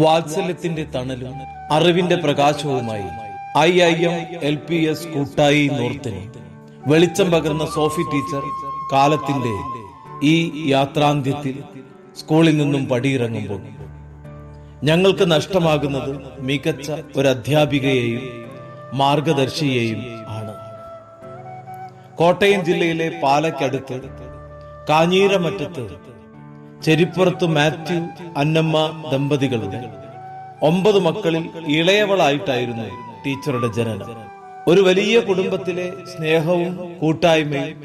വാത്സല്യത്തിന്റെ തണലും അറിവിന്റെ പ്രകാശവുമായി IIM LPS കൂട്ടായി നോർത്തിന് വെളിച്ചം പകർന്ന സോഫി ടീച്ചർ കാലത്തിന്റെ ഈ യാത്രാന്ത്യത്തിൽ സ്കൂളിൽ നിന്നും പടിയിറങ്ങുമ്പോൾ ഞങ്ങൾക്ക് നഷ്ടമാകുന്നത് മികച്ച ഒരു അധ്യാപികയെയും മാർഗദർശിയെയും ആണ്. കോട്ടയം ജില്ലയിലെ പാലക്കടുത്ത് കാഞ്ഞീരമറ്റത്ത് ചെരിപ്പുറത്ത് മാത്യു അന്നമ്മ ദമ്പതികളുടെ 9 മക്കളിൽ ഇളയവളായിട്ടായിരുന്നു ടീച്ചറുടെ ജനനം. ഒരു വലിയ കുടുംബത്തിലെ സ്നേഹവും കൂട്ടായ്മയും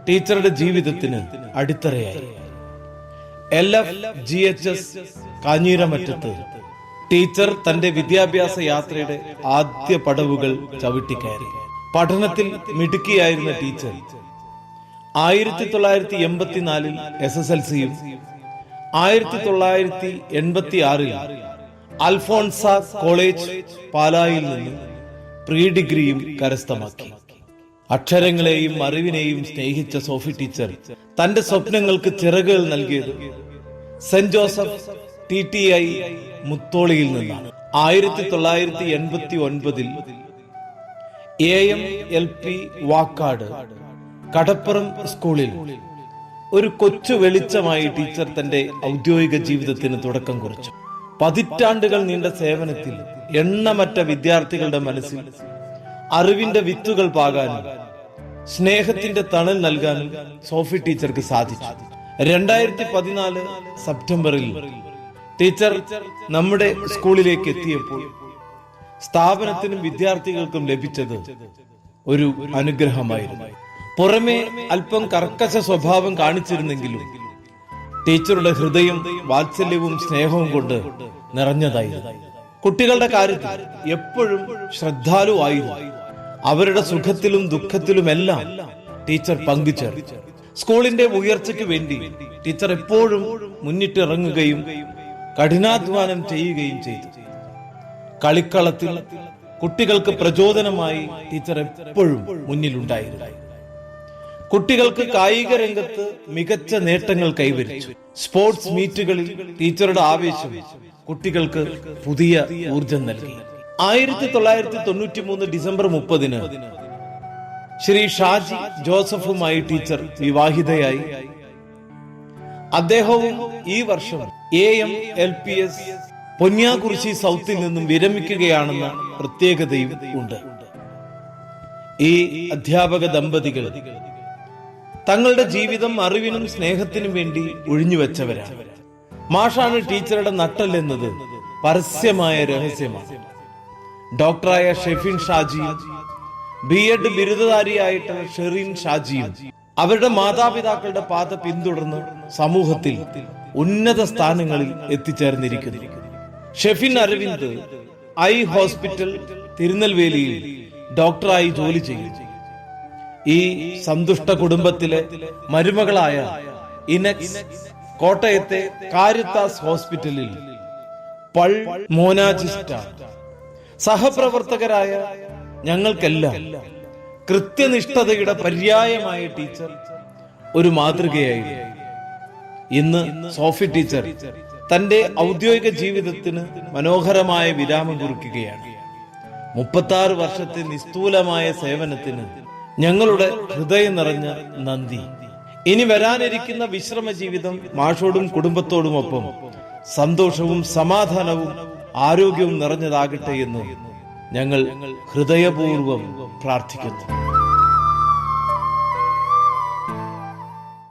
ടീച്ചറുടെ ജീവിതത്തിന് അടിത്തറയായി. LFGHS കാഞ്ഞീരമറ്റത്ത് ടീച്ചർ തന്റെ വിദ്യാഭ്യാസ യാത്രയുടെ ആദ്യ പടവുകൾ ചവിട്ടിക്കയറി. പഠനത്തിൽ മിടുക്കിയായിരുന്ന ടീച്ചർ 1984 SSLCയും 1986 അൽഫോൺസ കോളേജ് പാലായിൽ നിന്ന് പ്രീ ഡിഗ്രിയും കരസ്ഥമാക്കി. അക്ഷരങ്ങളെയും അറിവിനെയും സ്നേഹിച്ച സോഫി ടീച്ചർ തന്റെ സ്വപ്നങ്ങൾക്ക് ചിറകുകൾ നൽകിയത് സെന്റ് ജോസഫ് TTI മുത്തോളിയിൽ നിന്നാണ്. 1989 AM LP വാക്കാട് കടപ്പുറം സ്കൂളിൽ ഒരു കൊച്ചു വെളിച്ചമായി ടീച്ചർ തന്റെ ഔദ്യോഗിക ജീവിതത്തിന് തുടക്കം കുറിച്ചു. പതിറ്റാണ്ടുകൾ നീണ്ട സേവനത്തിൽ എണ്ണമറ്റ വിദ്യാർത്ഥികളുടെ മനസ്സിൽ അറിവിന്റെ വിത്തുകൾ പാകാനും സ്നേഹത്തിന്റെ തണൽ നൽകാനും സോഫി ടീച്ചർക്ക് സാധിച്ചു. 2014 സെപ്റ്റംബറിൽ ടീച്ചർ നമ്മുടെ സ്കൂളിലേക്ക് എത്തിയപ്പോൾ സ്ഥാപനത്തിനും വിദ്യാർത്ഥികൾക്കും ലഭിച്ചത് ഒരു അനുഗ്രഹമായിരുന്നു. പുറമെ അല്പം കർക്കശ സ്വഭാവം കാണിച്ചിരുന്നെങ്കിലും ടീച്ചറുടെ ഹൃദയം വാത്സല്യവും സ്നേഹവും കൊണ്ട് നിറഞ്ഞതായിരുന്നു. കുട്ടികളുടെ കാര്യത്തിൽ എപ്പോഴും ശ്രദ്ധാലുവായിരുന്നു. അവരുടെ സുഖത്തിലും ദുഃഖത്തിലുമെല്ലാം ടീച്ചർ പങ്കുചേർന്നു. സ്കൂളിന്റെ ഉയർച്ചയ്ക്ക് വേണ്ടി ടീച്ചർ എപ്പോഴും മുന്നിട്ടിറങ്ങുകയും കഠിനാധ്വാനം ചെയ്യുകയും ചെയ്തു. കളിക്കളത്തിൽ കുട്ടികൾക്ക് പ്രചോദനമായി ടീച്ചർ എപ്പോഴും മുന്നിലുണ്ടായിരുന്നു. കുട്ടികൾക്ക് കായിക രംഗത്ത് മികച്ച നേട്ടങ്ങൾ കൈവരിച്ചു. സ്പോർട്സ് മീറ്റുകളിൽ ടീച്ചറുടെ ആവേശം കുട്ടികൾക്ക് പുതിയ ഊർജം നൽകി. 1993 ഡിസംബർ 30 ശ്രീ ഷാജി ജോസഫുമായി ടീച്ചർ വിവാഹിതയായി. അദ്ദേഹവും ഈ വർഷം AM LPS പൊന്യാകുറിശി സൗത്തിൽ നിന്നും വിരമിക്കുകയാണെന്ന പ്രത്യേകതയും ഉണ്ട്. ഈ അധ്യാപക ദമ്പതികൾ തങ്ങളുടെ ജീവിതം അറിവിനും സ്നേഹത്തിനും വേണ്ടി ഒഴിഞ്ഞുവെച്ചവരാണ്. മാഷാണ് ടീച്ചറുടെ നട്ടൽ എന്നത് പരസ്യമായ രഹസ്യമാണ്. ഡോക്ടറായ ഷെഫിൻ ഷാജിയും B.Ed ബിരുദധാരിയായിട്ടുള്ള ഷെറിൻ ഷാജിയും അവരുടെ മാതാപിതാക്കളുടെ പാത പിന്തുടർന്ന് സമൂഹത്തിൽ ഉന്നത സ്ഥാനങ്ങളിൽ എത്തിച്ചേർന്നിരിക്കുന്നു. ഷെഫിൻ അരവിന്ദ് ഐ ഹോസ്പിറ്റൽ തിരുനെൽവേലിയിൽ ഡോക്ടറായി ജോലി ചെയ്യുന്നു. ഈ സന്തുഷ്ട കുടുംബത്തിലെ മരുമകളായ ഇനക്സ് കോട്ടയത്തെ കാരിത്താസ് ഹോസ്പിറ്റലിൽ പൾമോനാജിസ്റ്റ. സഹപ്രവർത്തകരായ ഞങ്ങൾക്കെല്ലാം കൃത്യനിഷ്ഠതയുടെ പര്യായമായ ടീച്ചർ ഒരു മാതൃകയായിരുന്നു. ഇന്ന് സോഫി ടീച്ചർ തന്റെ ഔദ്യോഗിക ജീവിതത്തിന് മനോഹരമായ വിരാമം കുറിക്കുകയാണ്. 36 വർഷത്തെ നിസ്തൂലമായ സേവനത്തിന് ഞങ്ങളുടെ ഹൃദയം നിറഞ്ഞ നന്ദി. ഇനി വരാനിരിക്കുന്ന വിശ്രമ ജീവിതം മാഷോടും കുടുംബത്തോടുമൊപ്പം സന്തോഷവും സമാധാനവും ആരോഗ്യവും നിറഞ്ഞതാകട്ടെ എന്ന് ഞങ്ങൾ ഹൃദയപൂർവ്വം പ്രാർത്ഥിക്കുന്നു.